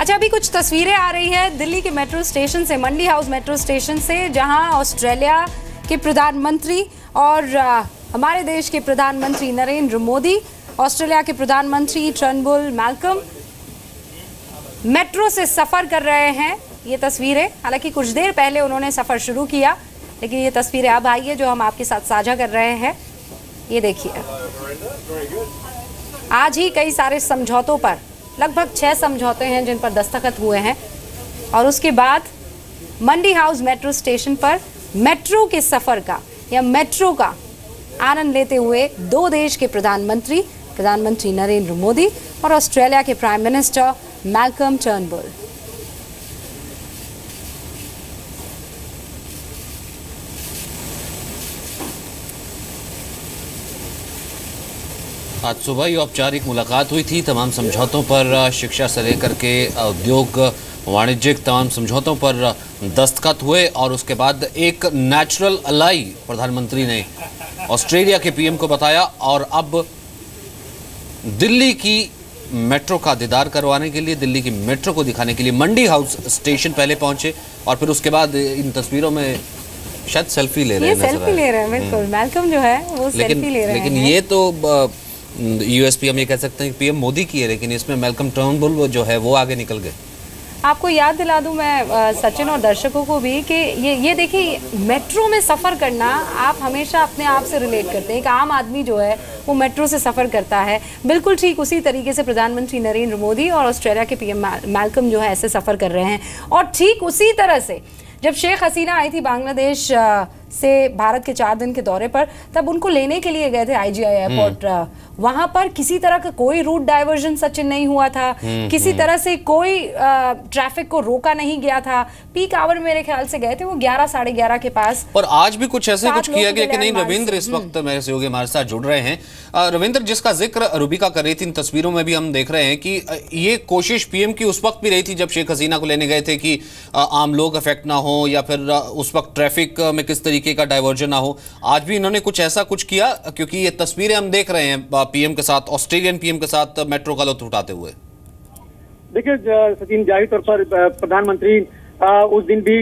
अच्छा, अभी कुछ तस्वीरें आ रही है दिल्ली के मेट्रो स्टेशन से, मंडी हाउस मेट्रो स्टेशन से, जहां ऑस्ट्रेलिया के प्रधानमंत्री और हमारे देश के प्रधानमंत्री नरेंद्र मोदी, ऑस्ट्रेलिया के प्रधानमंत्री टर्नबुल मैल्कम मेट्रो से सफर कर रहे हैं। ये तस्वीरें, हालांकि कुछ देर पहले उन्होंने सफर शुरू किया, लेकिन ये तस्वीरें अब आई है जो हम आपके साथ साझा कर रहे हैं। ये देखिए, आज ही कई सारे समझौतों पर, लगभग 6 समझौते हैं जिन पर दस्तखत हुए हैं, और उसके बाद मंडी हाउस मेट्रो स्टेशन पर मेट्रो के सफर का या मेट्रो का आनंद लेते हुए दो देश के प्रधानमंत्री नरेंद्र मोदी और ऑस्ट्रेलिया के प्राइम मिनिस्टर मैल्कम टर्नबुल। आज सुबह ये औपचारिक मुलाकात हुई थी। तमाम समझौतों पर, शिक्षा से लेकर के उद्योग वाणिज्यिक तमाम समझौतों पर दस्तखत हुए, और उसके बाद एक नेचुरल अलाई प्रधानमंत्री ने ऑस्ट्रेलिया के पीएम को बताया, और अब दिल्ली की मेट्रो का दीदार करवाने के लिए, दिल्ली की मेट्रो को दिखाने के लिए मंडी हाउस स्टेशन पहले पहुंचे, और फिर उसके बाद इन तस्वीरों में शायद सेल्फी ले रहे हैं। सेल्फी ले रहे हैं, बिल्कुल। मैल्कम जो है वो सेल्फी ले रहे हैं। लेकिन ये तो यूएसपी हम ये कह सकते हैं कि पीएम मोदी की है, लेकिन इसमें मैल्कम टर्नबुल जो है वो आगे निकल गए। आपको याद दिला दूं मैं सचिन और दर्शकों को भी कि ये देखिए, मेट्रो में सफ़र करना आप हमेशा अपने आप से रिलेट करते हैं। एक आम आदमी जो है वो मेट्रो से सफ़र करता है, बिल्कुल ठीक उसी तरीके से प्रधानमंत्री नरेंद्र मोदी और ऑस्ट्रेलिया के पीएम मैल्कम जो है ऐसे सफ़र कर रहे हैं। और ठीक उसी तरह से जब शेख हसीना आई थी बांग्लादेश से भारत के 4 दिन के दौरे पर, तब उनको लेने के लिए गए थे आईजीआई एयरपोर्ट। वहां पर किसी तरह का कोई रूट डाइवर्जन सचिन नहीं हुआ था, किसी तरह से कोई ट्रैफिक को रोका नहीं गया था। पीक आवर मेरे ख्याल से गए थे वो 11 साढ़े 11 के पास। और आज भी कुछ ऐसे कुछ किया गया कि नहीं। रविंद्र इस वक्त मेरे सहयोगी हमारे साथ जुड़ रहे हैं। रविंद्र, जिसका जिक्र रूबिका कर रही थी, इन तस्वीरों में भी हम देख रहे हैं कि ये कोशिश पीएम की उस वक्त भी रही थी जब शेख हसीना को लेने गए थे कि आम लोग अफेक्ट ना हो, या फिर उस वक्त ट्रैफिक में किस तरीके का डाइवर्जन ना हो। आज भी इन्होंने कुछ ऐसा कुछ किया, क्योंकि ये तस्वीरें हम देख रहे हैं पीएम के साथ, ऑस्ट्रेलियन पीएम के साथ मेट्रो का लुत्फ उठाते हुए। देखिए सचिन, जाहिर तौर पर प्रधानमंत्री उस दिन भी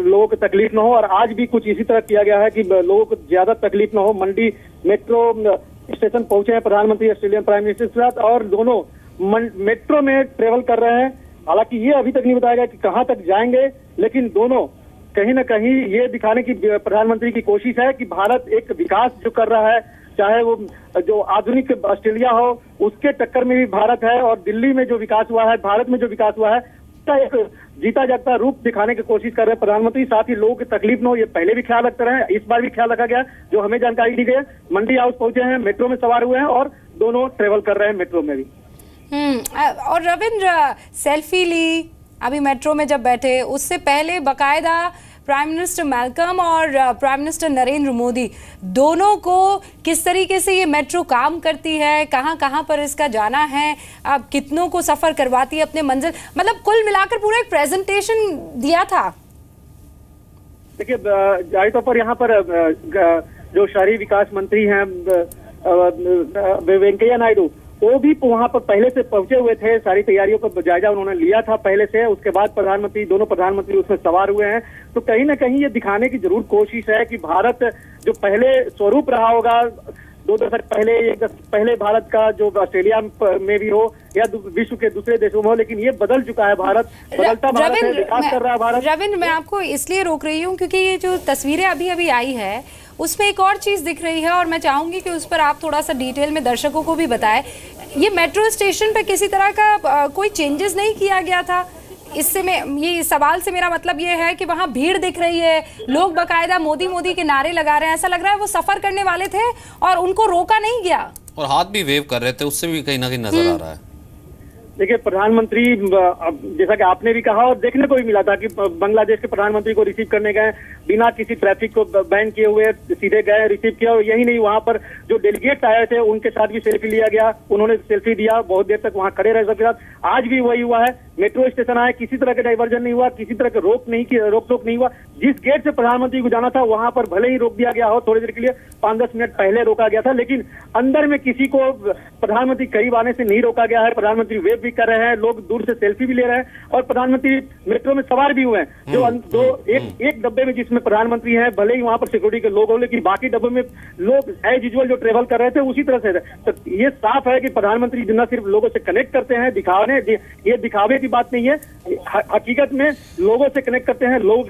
लोगों को तकलीफ न हो, और आज भी कुछ इसी तरह किया गया है कि लोगों को ज्यादा तकलीफ न हो। मंडी मेट्रो स्टेशन पहुंचे हैं प्रधानमंत्री ऑस्ट्रेलियन प्राइम मिनिस्टर के साथ, और दोनों मेट्रो में ट्रेवल कर रहे हैं। हालांकि ये अभी तक नहीं बताया गया कि कहां तक जाएंगे, लेकिन दोनों कहीं ना कहीं ये दिखाने की प्रधानमंत्री की कोशिश है कि भारत एक विकास जो कर रहा है, चाहे वो जो आधुनिक ऑस्ट्रेलिया हो उसके टक्कर में भी भारत है, और दिल्ली में जो विकास हुआ है, भारत में जो विकास हुआ है, उसका एक जीता जागता रूप दिखाने की कोशिश कर रहे हैं प्रधानमंत्री। साथ ही लोगों की तकलीफ न हो, ये पहले भी ख्याल रखते रहे, इस बार भी ख्याल रखा गया। जो हमें जानकारी दी गई है, मंडी हाउस पहुंचे हैं, मेट्रो में सवार हुए हैं, और दोनों ट्रेवल कर रहे हैं मेट्रो में भी। और रविंद्र, सेल्फी ली अभी मेट्रो में जब बैठे, उससे पहले बाकायदा प्राइम मिनिस्टर मैल्कम और प्राइम मिनिस्टर नरेंद्र मोदी दोनों को किस तरीके से ये मेट्रो काम करती है, कहाँ कहाँ पर इसका जाना है, अब कितनों को सफ़र करवाती है अपने मंजिल, मतलब कुल मिलाकर पूरा एक प्रेजेंटेशन दिया था। देखिए, जाहिर तौर पर यहाँ पर जो शहरी विकास मंत्री हैं वेंकैया नायडू, वो भी वहां पर पहले से पहुंचे हुए थे। सारी तैयारियों का जायजा उन्होंने लिया था पहले से। उसके बाद दोनों प्रधानमंत्री उसमें सवार हुए हैं। तो कहीं ना कहीं ये दिखाने की जरूर कोशिश है कि भारत जो पहले स्वरूप रहा होगा 2 दशक पहले भारत का, जो ऑस्ट्रेलिया में भी हो या विश्व के दूसरे देशों में हो, लेकिन ये बदल चुका है। भारत बदलता भारत है, विकास कर रहा है भारत। रविंद्र, मैं आपको इसलिए रोक रही हूँ क्योंकि ये जो तस्वीरें अभी अभी आई है उसमें एक और चीज दिख रही है, और मैं चाहूंगी कि उस पर आप थोड़ा सा डिटेल में दर्शकों को भी बताएं। ये मेट्रो स्टेशन पे किसी तरह का कोई चेंजेस नहीं किया गया था। इससे ये सवाल से मेरा मतलब ये है कि वहाँ भीड़ दिख रही है, लोग बाकायदा मोदी मोदी के नारे लगा रहे हैं, ऐसा लग रहा है वो सफर करने वाले थे और उनको रोका नहीं गया, और हाथ भी वेव कर रहे थे, उससे भी कहीं ना कहीं नजर आ रहा है। देखिए, प्रधानमंत्री जैसा कि आपने भी कहा और देखने को भी मिला था कि बांग्लादेश के प्रधानमंत्री को रिसीव करने गए, बिना किसी ट्रैफिक को बैन किए हुए सीधे गए, रिसीव किया। और यही नहीं, वहां पर जो डेलीगेट्स आए थे उनके साथ भी सेल्फी लिया गया, उन्होंने सेल्फी दिया, बहुत देर तक वहां खड़े रहे सबके साथ। आज भी वही हुआ है, मेट्रो स्टेशन आए, किसी तरह का डाइवर्जन नहीं हुआ, किसी तरह का रोक टोक नहीं हुआ। जिस गेट से प्रधानमंत्री को जाना था वहां पर भले ही रोक दिया गया हो, थोड़ी देर के लिए 5-10 मिनट पहले रोका गया था, लेकिन अंदर में किसी को प्रधानमंत्री करीब आने से नहीं रोका गया है। प्रधानमंत्री वेव भी कर रहे हैं, लोग दूर से सेल्फी भी ले रहे हैं और प्रधानमंत्री मेट्रो में सवार भी हुए हैं। एक डब्बे में जिसमें प्रधानमंत्री है, भले ही वहां पर सिक्योरिटी के लोग हो, लेकिन बाकी डब्बे में लोग एज यूजुअल जो ट्रेवल कर रहे थे उसी तरह से। तो ये साफ है कि प्रधानमंत्री न सिर्फ लोगों से कनेक्ट करते हैं, ये दिखावे की बात नहीं है, हकीकत में लोगों से कनेक्ट करते हैं, लोग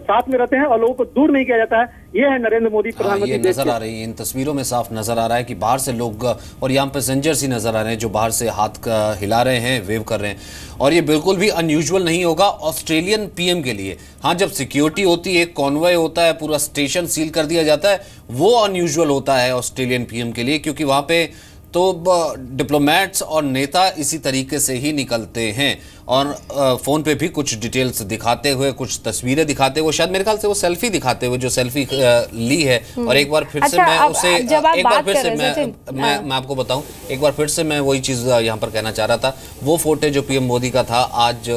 साथ में रहते हैं और लोगों को दूर नहीं किया जाता है। ये है नरेंद्र मोदी प्रधानमंत्री। ये नजर आ रही है, इन तस्वीरों में साफ नजर आ रहा है कि बाहर से लोग और यहाँ पैसेंजर्स ही नजर आ रहे हैं जो बाहर से हाथ हिला रहे हैं, वेव कर रहे हैं, और ये बिल्कुल भी अनयूजुअल नहीं होगा ऑस्ट्रेलियन पीएम के लिए। हाँ, जब सिक्योरिटी होती है, कॉन्वॉय होता है, पूरा स्टेशन सील कर दिया जाता है, वो अनयूजुअल होता है ऑस्ट्रेलियन पीएम के लिए, क्योंकि वहां पे तो डिप्लोमेट्स और नेता इसी तरीके से ही निकलते हैं। और फोन पे भी कुछ डिटेल्स दिखाते हुए, कुछ तस्वीरें दिखाते हुए, शायद मेरे ख्याल से वो सेल्फी दिखाते हुए जो सेल्फी ली है। और एक बार फिर से मैं उसे एक बार फिर से मैं आपको बताऊं, एक बार फिर से मैं वही चीज यहाँ पर कहना चाह रहा था। वो फोटो जो पीएम मोदी का था आज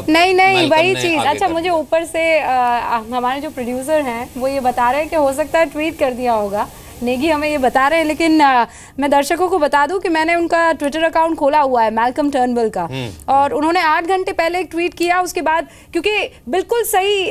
नहीं वही चीज। अच्छा, मुझे ऊपर से हमारे जो प्रोड्यूसर हैं वो ये बता रहे हैं कि हो सकता है ट्वीट कर दिया होगा, नेगी हमें ये बता रहे हैं, लेकिन मैं दर्शकों को बता दूं कि मैंने उनका ट्विटर अकाउंट खोला हुआ है मैल्कम टर्नबुल का, और उन्होंने 8 घंटे पहले एक ट्वीट किया। उसके बाद क्योंकि बिल्कुल सही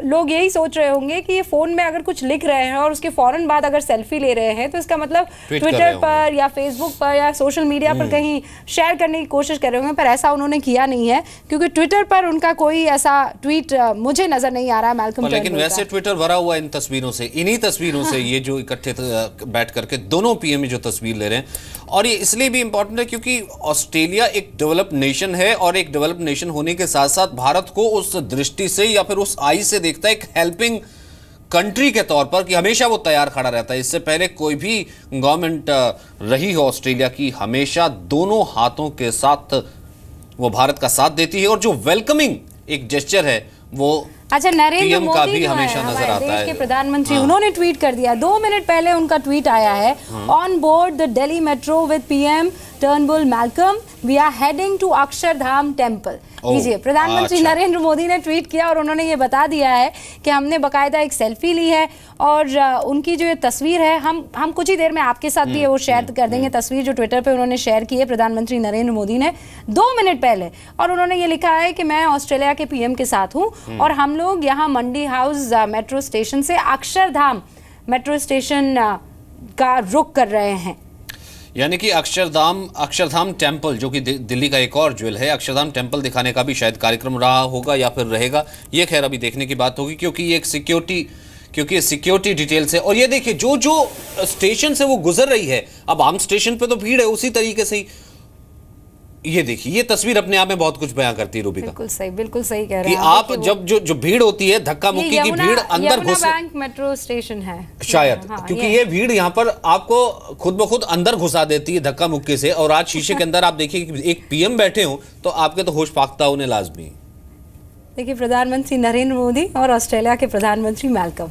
लोग यही सोच रहे होंगे कि ये फोन में अगर कुछ लिख रहे हैं और उसके फौरन बाद अगर सेल्फी ले रहे हैं तो इसका मतलब ट्विटर पर या फेसबुक पर या सोशल मीडिया पर कहीं शेयर करने की कोशिश कर रहे होंगे, पर ऐसा उन्होंने किया नहीं है क्योंकि ट्विटर पर उनका कोई ऐसा ट्वीट मुझे नजर नहीं आ रहा है मैल्कम टर्नबुल। लेकिन वैसे ट्विटर भरा हुआ इन तस्वीरों से, इन्हीं तस्वीरों से, ये जो इकट्ठे बैठ करके दोनों पीएम जो तस्वीर ले रहे हैं। और ये इसलिए भी इंपॉर्टेंट है क्योंकि ऑस्ट्रेलिया एक डेवलप्ड नेशन है, और एक डेवलप्ड नेशन होने के साथ साथ भारत को उस दृष्टि से या फिर उस आई से देखता है एक हेल्पिंग कंट्री के तौर पर कि हमेशा वो तैयार खड़ा रहता है। इससे पहले कोई भी गवर्नमेंट रही हो ऑस्ट्रेलिया की, हमेशा दोनों हाथों के साथ वो भारत का साथ देती है, और जो वेलकमिंग एक जेस्चर है वो अच्छा नरेंद्र मोदी भी हमेशा नजर आता है। देश के प्रधानमंत्री उन्होंने ट्वीट कर दिया, 2 मिनट पहले उनका ट्वीट आया है, on board the Delhi metro with PM Turnbull Malcolm we are heading to Akshardham temple. लीजिए, प्रधानमंत्री नरेंद्र मोदी ने ट्वीट किया और उन्होंने ये बता दिया है कि हमने बाकायदा एक सेल्फी ली है, और उनकी जो ये तस्वीर है हम कुछ ही देर में आपके साथ भी वो शेयर कर देंगे। तस्वीर जो ट्विटर पे उन्होंने शेयर की है प्रधानमंत्री नरेंद्र मोदी ने 2 मिनट पहले, और उन्होंने ये लिखा है कि मैं ऑस्ट्रेलिया के पीएम के साथ हूँ और हम लोग यहाँ मंडी हाउस मेट्रो स्टेशन से अक्षरधाम मेट्रो स्टेशन का रुख कर रहे हैं। यानी कि अक्षरधाम टेम्पल, जो कि दिल्ली का एक और ज्वेल है, अक्षरधाम टेम्पल दिखाने का भी शायद कार्यक्रम रहा होगा या फिर रहेगा, ये खैर अभी देखने की बात होगी, क्योंकि ये एक सिक्योरिटी डिटेल्स है। और ये देखिए जो स्टेशन से वो गुजर रही है, अब आम स्टेशन पे तो भीड़ है, उसी तरीके से ही ये देखिए, ये तस्वीर अपने आप में बहुत कुछ बयां करती है रूबिका। बिल्कुल सही कह रहे हैं आप जब जो भीड़ होती है, धक्का मुक्की की भीड़ अंदर घुस, बैंक मेट्रो स्टेशन है शायद, क्योंकि ये भीड़ यहाँ पर आपको खुद ब खुद अंदर घुसा देती है धक्का मुक्की से। और आज शीशे के अंदर आप देखिए एक पीएम बैठे हो तो आपके तो होश फाख्ता होने लाजमी। देखिए, प्रधानमंत्री नरेंद्र मोदी और ऑस्ट्रेलिया के प्रधानमंत्री मैल्कम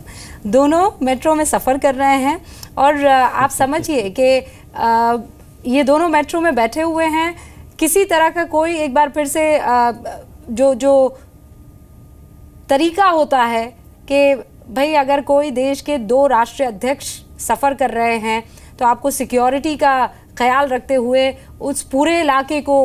दोनों मेट्रो में सफर कर रहे हैं, और आप समझिए कि ये दोनों मेट्रो में बैठे हुए हैं। किसी तरह का कोई, एक बार फिर से जो तरीका होता है कि भाई अगर कोई देश के 2 राष्ट्रीय अध्यक्ष सफ़र कर रहे हैं तो आपको सिक्योरिटी का ख्याल रखते हुए उस पूरे इलाके को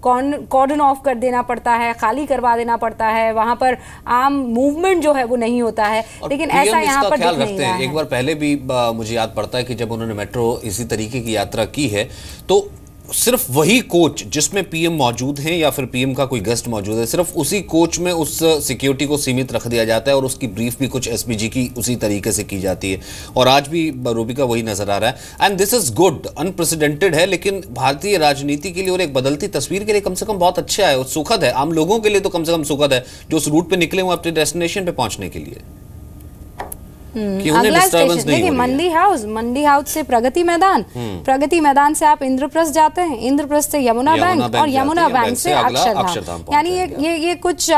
कॉर्डन ऑफ कर देना पड़ता है, खाली करवा देना पड़ता है, वहां पर आम मूवमेंट जो है वो नहीं होता है। लेकिन ऐसा यहाँ पर दिख नहीं रहा है। एक बार पहले भी मुझे याद पड़ता है कि जब उन्होंने मेट्रो इसी तरीके की यात्रा की है तो सिर्फ वही कोच जिसमें पीएम मौजूद हैं या फिर पीएम का कोई गेस्ट मौजूद है, सिर्फ उसी कोच में उस सिक्योरिटी को सीमित रख दिया जाता है, और उसकी ब्रीफ भी कुछ एसपीजी की उसी तरीके से की जाती है। और आज भी रूबिका वही नजर आ रहा है, and this is good, unprecedented है, लेकिन भारतीय राजनीति के लिए और एक बदलती तस्वीर के लिए कम से कम बहुत अच्छा है और सुखद है। आम लोगों के लिए तो कम से कम सुखद है जो उस रूट पे निकले हुए अपने डेस्टिनेशन पे पहुंचने के लिए। अगला स्टेशन देखिए, मंडी हाउस से प्रगति मैदान से आप इंद्रप्रस्थ जाते हैं, इंद्रप्रस्थ से यमुना बैंक और यमुना बैंक से अक्षरधाम। यानी ये कुछ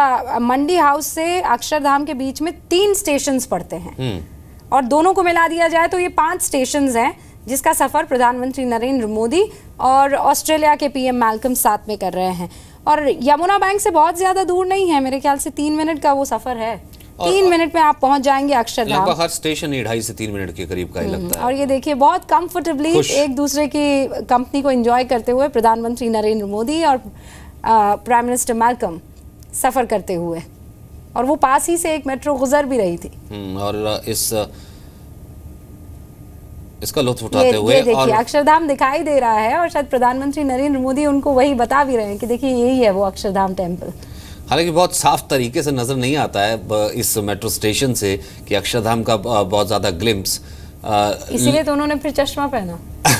मंडी हाउस से अक्षरधाम के बीच में 3 स्टेशन पड़ते हैं, और दोनों को मिला दिया जाए तो ये 5 स्टेशन हैं जिसका सफर प्रधानमंत्री नरेंद्र मोदी और ऑस्ट्रेलिया के पीएम मैल्कम साथ में कर रहे हैं। और यमुना बैंक से बहुत ज्यादा दूर नहीं है, मेरे ख्याल से 3 मिनट का वो सफर है। 3 मिनट में आप पहुंच जाएंगे अक्षरधाम। लगभग हर स्टेशन ही 2.5 से 3 मिनट के करीब का ही लगता है। और ये देखिए बहुत कंफर्टेबली एक दूसरे की कंपनी को एंजॉय करते हुए प्रधानमंत्री नरेंद्र मोदी और प्राइम मिनिस्टर मैल्कम सफर करते हुए, और वो पास ही से एक मेट्रो गुजर भी रही थी। और इसका लुत्फ उठाते हुए देखिए अक्षरधाम दिखाई दे रहा है, और शायद प्रधानमंत्री नरेंद्र मोदी उनको वही बता भी रहे हैं कि देखिए यही है वो अक्षरधाम टेम्पल। हालांकि बहुत साफ तरीके से नजर नहीं आता है इस मेट्रो स्टेशन से कि अक्षरधाम का बहुत ज्यादा ग्लिम्स, इसीलिए तो उन्होंने फिर चश्मा पहना।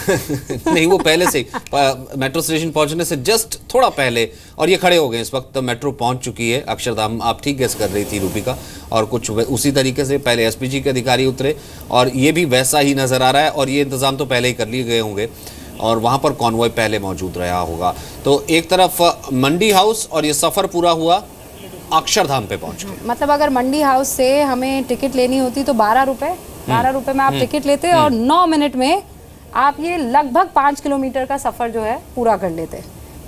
नहीं, वो पहले से मेट्रो स्टेशन पहुंचने से जस्ट थोड़ा पहले, और ये खड़े हो गए। इस वक्त मेट्रो पहुंच चुकी है अक्षरधाम। आप ठीक गेस कर रही थी रूपिका, और कुछ उसी तरीके से पहले एसपीजी के अधिकारी उतरे, और ये भी वैसा ही नजर आ रहा है। और ये इंतजाम तो पहले ही कर लिए गए होंगे, और वहां पर कॉन्वॉय पहले मौजूद रहा होगा। तो एक तरफ मंडी हाउस, और ये सफर पूरा हुआ अक्षरधाम पे पहुंच गए। मतलब अगर मंडी हाउस से हमें टिकट लेनी होती तो 12 रुपए में आप टिकट लेते, और 9 मिनट में आप ये लगभग 5 किलोमीटर का सफर जो है पूरा कर लेते।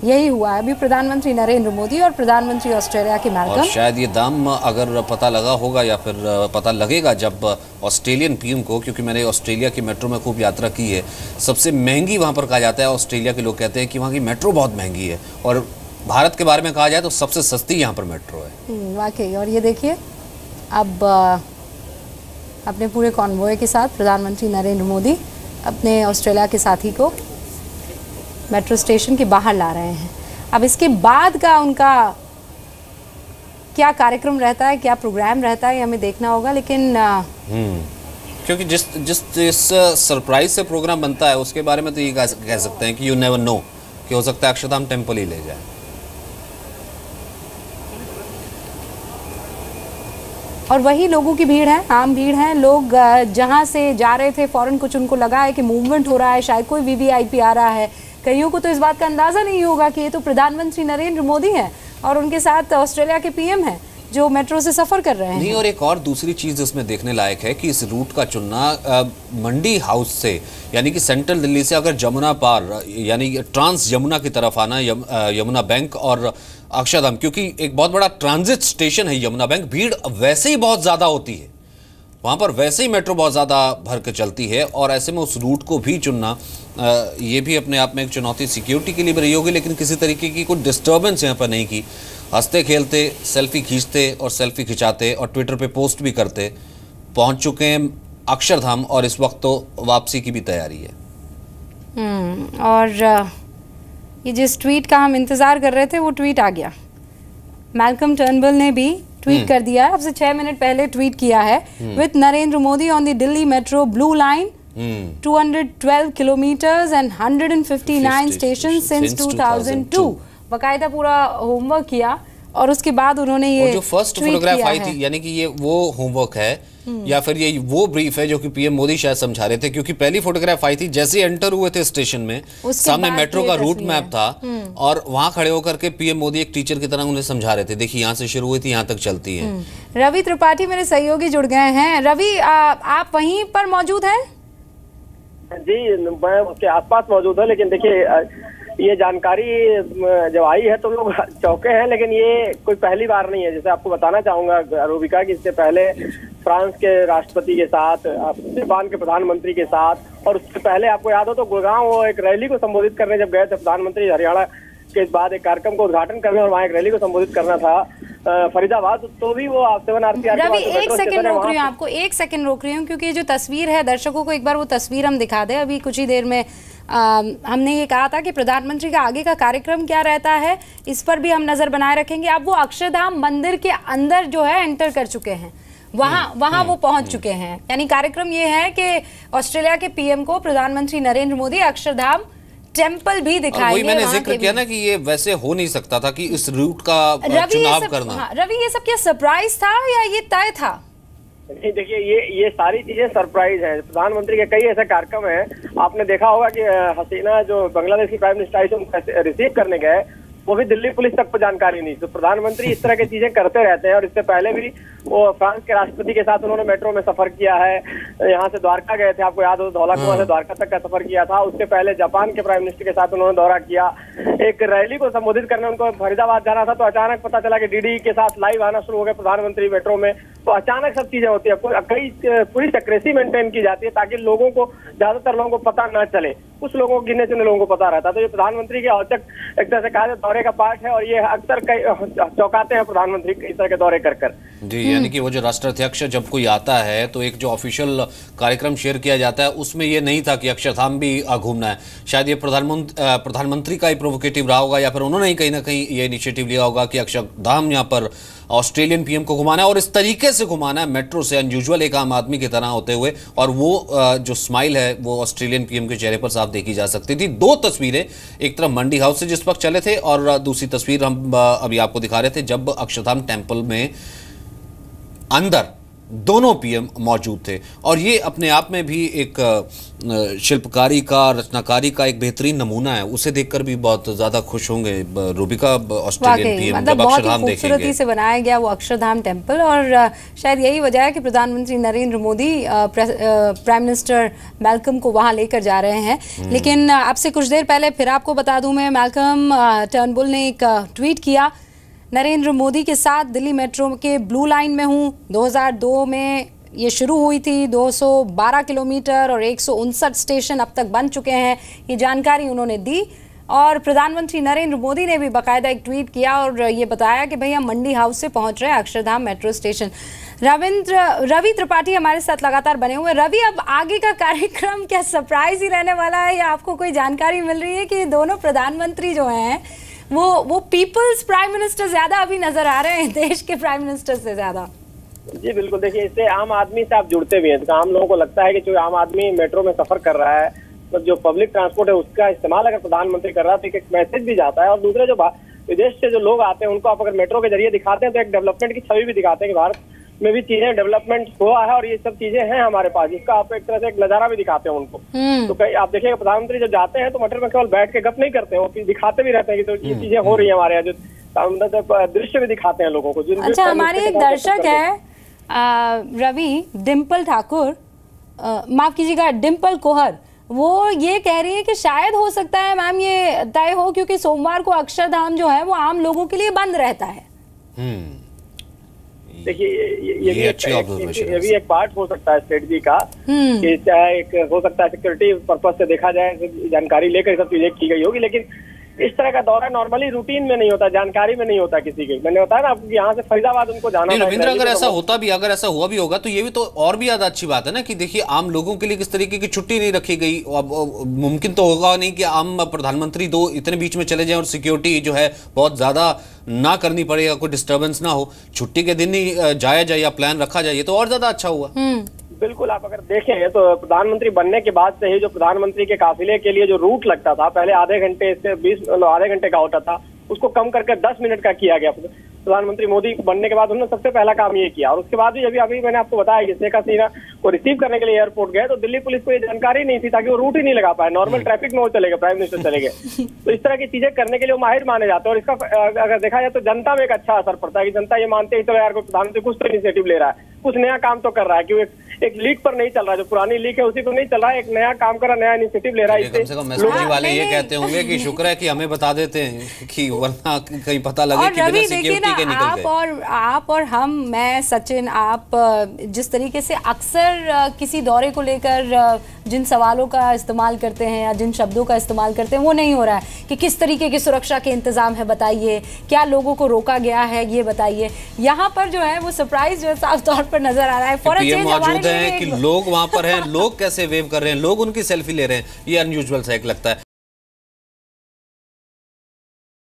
यही हुआ है अभी प्रधानमंत्री नरेंद्र मोदी और प्रधानमंत्री ऑस्ट्रेलिया के मैल्कम। और शायद ये दाम अगर पता लगा होगा या फिर पता लगेगा जब ऑस्ट्रेलियन पीएम को, क्योंकि मैंने ऑस्ट्रेलिया की मेट्रो में खूब यात्रा की है, सबसे महंगी वहाँ पर कहा जाता है। ऑस्ट्रेलिया के लोग कहते हैं कि वहाँ की मेट्रो बहुत महंगी है, और भारत के बारे में कहा जाए तो सबसे सस्ती यहाँ पर मेट्रो है वाकई। और ये देखिए अब अपने पूरे कॉन्वॉय के साथ प्रधानमंत्री नरेंद्र मोदी अपने ऑस्ट्रेलिया के साथी को मेट्रो स्टेशन के बाहर ला रहे हैं। अब इसके बाद का उनका क्या कार्यक्रम रहता है, क्या प्रोग्राम रहता है, हमें देखना होगा। लेकिन क्योंकि जिस सरप्राइज से प्रोग्राम बनता है उसके बारे में तो ये कह सकते हैं कि यू नेवर नो, कि हो सकता है अक्षरधाम टेम्पल ही ले जाए। और वही लोगों की भीड़ है, आम भीड़ है। लोग जहां से जा रहे थे फौरन कुछ उनको लगा है कि मूवमेंट हो रहा है, शायद कोई वीवीआईपी आ रहा है। कईयों को तो इस बात का अंदाजा नहीं होगा कि ये तो प्रधानमंत्री नरेंद्र मोदी हैं और उनके साथ ऑस्ट्रेलिया के पीएम हैं जो मेट्रो से सफर कर रहे हैं। नहीं, और एक और दूसरी चीज इसमें देखने लायक है कि इस रूट का चुनना मंडी हाउस से, यानी कि सेंट्रल दिल्ली से अगर जमुना पार, यानी ट्रांस यमुना की तरफ आना, यमुना बैंक और अक्षरधाम, क्योंकि एक बहुत बड़ा ट्रांजिट स्टेशन है यमुना बैंक, भीड़ वैसे ही बहुत ज्यादा होती है वहाँ पर, वैसे ही मेट्रो बहुत ज़्यादा भर के चलती है, और ऐसे में उस रूट को भी चुनना ये भी अपने आप में एक चुनौती सिक्योरिटी के लिए भी रही होगी। लेकिन किसी तरीके की कोई डिस्टर्बेंस यहाँ पर नहीं की, हंसते खेलते सेल्फी खींचते और सेल्फी खिंचाते और ट्विटर पे पोस्ट भी करते पहुँच चुके हैं अक्षरधाम, और इस वक्त तो वापसी की भी तैयारी है। और ये जिस ट्वीट का हम इंतज़ार कर रहे थे वो ट्वीट आ गया। मैल्कम टर्नबुल ने भी ट्वीट कर दिया है, अब से 6 मिनट पहले ट्वीट किया है। With Narendra Modi on the Delhi metro blue line 212 kilometres and 159 station since 2002। बाकायदा पूरा होमवर्क किया, और उसके बाद उन्होंने ये जो फर्स्ट फोटोग्राफ आई थी, यानी कि ये वो होमवर्क है या फिर ये वो ब्रीफ है जो कि पीएम मोदी शायद समझा रहे थे, क्योंकि पहली फोटोग्राफ आई थी जैसे एंटर हुए थे स्टेशन में, सामने मेट्रो का रूट मैप था, और वहां खड़े होकर के पीएम मोदी एक टीचर की तरह उन्हें समझा रहे थे, देखिए यहाँ से शुरू हुई थी, यहाँ तक चलती है। रवि त्रिपाठी मेरे सहयोगी जुड़ गए हैं। रवि, आप वहीं पर मौजूद हैं? जी, मैं उसके आसपास मौजूद हूँ, लेकिन देखिए ये जानकारी जब आई है तो लोग चौंके हैं, लेकिन ये कोई पहली बार नहीं है। जैसे आपको बताना चाहूंगा रूबिका कि इससे पहले फ्रांस के राष्ट्रपति के साथ, जापान के प्रधानमंत्री के साथ, और उससे पहले आपको याद हो तो गुड़गांव वो एक रैली को संबोधित करने जब गए थे प्रधानमंत्री, हरियाणा के बाद एक कार्यक्रम को उद्घाटन करने और वहाँ एक रैली को संबोधित करना था फरीदाबाद, तो भी वो 7 आरसीआर। रवि, एक सेकंड रोक रही हूँ आपको, एक सेकंड रोक रही हूँ, क्योंकि ये जो तस्वीर है दर्शकों को एक बार वो तस्वीर हम दिखा दें। अभी कुछ ही देर में हमने ये कहा था कि प्रधानमंत्री का आगे का कार्यक्रम क्या रहता है, इस पर भी हम नजर बनाए रखेंगे। अब वो अक्षरधाम मंदिर के अंदर जो है एंटर कर चुके हैं, वहां वो पहुंच चुके हैं। यानी कार्यक्रम ये है कि ऑस्ट्रेलिया के पीएम को प्रधानमंत्री नरेंद्र मोदी अक्षरधाम टेम्पल भी दिखाएंगे। वही मैंने जिक्र किया ना कि ये वैसे हो नहीं सकता था कि इस रूट का चुनाव करना। रवि, ये सब क्या सरप्राइज था या ये तय था? नहीं, देखिए ये सारी चीजें सरप्राइज हैं। प्रधानमंत्री के कई ऐसे कार्यक्रम हैं, आपने देखा होगा कि हसीना जो बांग्लादेश की प्राइम मिनिस्टर आई थी उनको रिसीव करने गए, वो भी दिल्ली पुलिस तक को जानकारी नहीं। तो प्रधानमंत्री इस तरह की चीजें करते रहते हैं, और इससे पहले भी वो फ्रांस के राष्ट्रपति के साथ उन्होंने मेट्रो में सफर किया है। यहाँ से द्वारका गए थे, आपको याद हो, धौलाकुआं से द्वारका तक का सफर किया था। उसके पहले जापान के प्राइम मिनिस्टर के साथ उन्होंने दौरा किया। एक रैली को संबोधित करने उनको फरीदाबाद जाना था, तो अचानक पता चला कि डीडी के साथ लाइव आना शुरू हो गए प्रधानमंत्री मेट्रो में। तो अचानक सब चीजें होती है, कई पूरी सेक्रेसी मेंटेन की जाती है ताकि लोगों को, ज्यादातर लोगों को पता न चले। कुछ लोगों को, गिने चुने लोगों को पता रहता है। तो ये प्रधानमंत्री के औचक एक तरह से कहा दौरे का पार्ट है, और ये अक्सर चौंकाते हैं प्रधानमंत्री इस तरह के दौरे कर जी। यानी कि वो जो राष्ट्राध्यक्ष जब कोई आता है तो एक जो ऑफिशियल कार्यक्रम शेयर किया जाता है उसमें ये नहीं था कि अक्षरधाम भी घूमना है। शायद ये प्रधानमंत्री का ही प्रोवोकेटिव रहा होगा, या फिर उन्होंने ही कहीं ना कहीं ये इनिशिएटिव लिया होगा कि अक्षरधाम यहाँ पर ऑस्ट्रेलियन पीएम को घुमाना है, और इस तरीके से घुमाना है मेट्रो से, अनयूजुअल एक आम आदमी की तरह होते हुए। और वो जो स्माइल है वो ऑस्ट्रेलियन पीएम के चेहरे पर साफ देखी जा सकती थी। दो तस्वीरें, एक तरफ मंडी हाउस से जिस वक्त चले थे, और दूसरी तस्वीर हम अभी आपको दिखा रहे थे जब अक्षरधाम टेम्पल में अंदर दोनों पीएम मौजूद थे। और ये अपने आप में भी एक शिल्पकारी का, रचनाकारी का एक बेहतरीन नमूना है। उसे देखकर भी बहुत ज्यादा खुश होंगे रूबिका ऑस्ट्रेलियन पीएम जब अक्षरधाम देखेंगे। खूबसूरती से बनाया गया वो अक्षरधाम टेम्पल, और शायद यही वजह है कि प्रधानमंत्री Narendra Modi prime minister Malcolm को वहां लेकर जा रहे हैं। लेकिन आपसे कुछ देर पहले फिर आपको बता दूं मैं, मैल्कम टर्नबुल ने एक ट्वीट किया, नरेंद्र मोदी के साथ दिल्ली मेट्रो के ब्लू लाइन में हूँ। 2002 में ये शुरू हुई थी, 212 किलोमीटर और 159 स्टेशन अब तक बन चुके हैं। ये जानकारी उन्होंने दी, और प्रधानमंत्री नरेंद्र मोदी ने भी बाकायदा एक ट्वीट किया और ये बताया कि भाई हम मंडी हाउस से पहुंच रहे हैं अक्षरधाम मेट्रो स्टेशन। रवि त्रिपाठी हमारे साथ लगातार बने हुए। रवि, अब आगे का कार्यक्रम क्या सरप्राइज ही रहने वाला है, या आपको कोई जानकारी मिल रही है कि दोनों प्रधानमंत्री जो हैं वो पीपल्स प्राइम मिनिस्टर ज्यादा अभी नजर आ रहे हैं देश के प्राइम मिनिस्टर से ज्यादा? जी बिल्कुल, देखिए इससे आम आदमी से आप जुड़ते भी हैं, तो आम लोगों को लगता है कि जो आम आदमी मेट्रो में सफर कर रहा है, तो जो पब्लिक ट्रांसपोर्ट है उसका इस्तेमाल अगर प्रधानमंत्री कर रहा है तो एक मैसेज भी जाता है। और दूसरे जो विदेश से जो लोग आते हैं उनको आप अगर मेट्रो के जरिए दिखाते हैं तो एक डेवलपमेंट की छवि भी दिखाते हैं कि भारत में भी चीजें डेवलपमेंट हुआ है और ये सब चीजें हैं हमारे पास, जिसका आप एक तरह से एक नजारा भी दिखाते हैं उनको। तो कई आप देखिएगा प्रधानमंत्री जब जाते हैं तो मेट्रो में केवल बैठ के गप नहीं करते हैं, वो दिखाते भी रहते हैं कि तो ये चीजें हो रही है हमारे यहाँ, जो दृश्य भी दिखाते हैं लोगों को। अच्छा, हमारे एक दर्शक है रवि, डिम्पल ठाकुर, माफ कीजिएगा डिम्पल कोहर, वो ये कह रही है कि शायद हो सकता है मैम ये तय हो क्योंकि सोमवार को अक्षरधाम जो है वो आम लोगों के लिए बंद रहता है। देखिए ये भी एक पार्ट हो सकता है स्ट्रेटजी का, कि चाहे एक हो सकता है सिक्योरिटी पर्पज से देखा जाए, जानकारी लेकर सब चीजें की गई होगी, लेकिन इस तरह का दौरा नॉर्मली रूटीन में नहीं होता, जानकारी में नहीं होता किसी के। मैंने बताया ना आपको यहाँ से फरीदाबाद उनको जाना है। रविंद्र, अगर ऐसा होता भी, अगर ऐसा हुआ भी होगा तो ये भी तो और भी ज्यादा अच्छी बात है ना, कि देखिए आम लोगों के लिए किस तरीके की छुट्टी नहीं रखी गई। अब मुमकिन तो होगा नहीं कि आम प्रधानमंत्री दो इतने बीच में चले जाएं और सिक्योरिटी जो है बहुत ज्यादा ना करनी पड़ेगा, कोई डिस्टर्बेंस ना हो, छुट्टी के दिन ही जाया जाए या प्लान रखा जाए, तो और ज्यादा अच्छा हुआ। बिल्कुल, आप अगर देखें तो प्रधानमंत्री बनने के बाद से ही जो प्रधानमंत्री के काफिले के लिए जो रूट लगता था, पहले आधे घंटे से आधे घंटे का होता था, उसको कम करके 10 मिनट का किया गया। प्रधानमंत्री मोदी बनने के बाद उन्होंने सबसे पहला काम ये किया। और उसके बाद भी अभी मैंने आपको बताया कि शेख हसीना को रिसीव करने के लिए एयरपोर्ट गए तो दिल्ली पुलिस को ये जानकारी नहीं थी, ताकि वो रूट ही नहीं लगा पाए, नॉर्मल ट्रैफिक में वो चले गए, प्राइम मिनिस्टर चले गए। तो इस तरह की चीजें करने के लिए वो माहिर माने जाते हैं। और इसका अगर देखा जाए तो जनता में एक अच्छा असर पड़ता है कि जनता ये मानते हैं चलो यार कोई प्रधानमंत्री कुछ तो इनिशिएटिव ले रहा है, कुछ नया काम तो कर रहा है, कि एक लीक पर नहीं चल रहा है, जो पुरानी लीक है उसी पर नहीं चल रहा है, एक नया काम कर रहा है, नया इनिशिएटिव ले रहा है। कम से कम एसओजी वाले ये कहते होंगे कि शुक्र है कि हमें बता देते हैं, कि वरना कहीं पता लगे कि बिना सिक्योरिटी के निकल गए। आप और हम, मैं, सचिन, आप जिस तरीके से अक्सर किसी दौरे को लेकर जिन सवालों का इस्तेमाल करते हैं या जिन शब्दों का इस्तेमाल करते हैं वो नहीं हो रहा है कि किस तरीके की सुरक्षा के इंतजाम है बताइए, क्या लोगों को रोका गया है ये बताइए। यहाँ पर जो है वो सरप्राइज जो है साफ तौर पर नजर आ रहा है। पीएम मौजूद है कि लोग वहां पर हैं, लोग कैसे वेव कर रहे हैं, लोग उनकी सेल्फी ले रहे हैं, ये अनयूजुअल सा एक लगता है।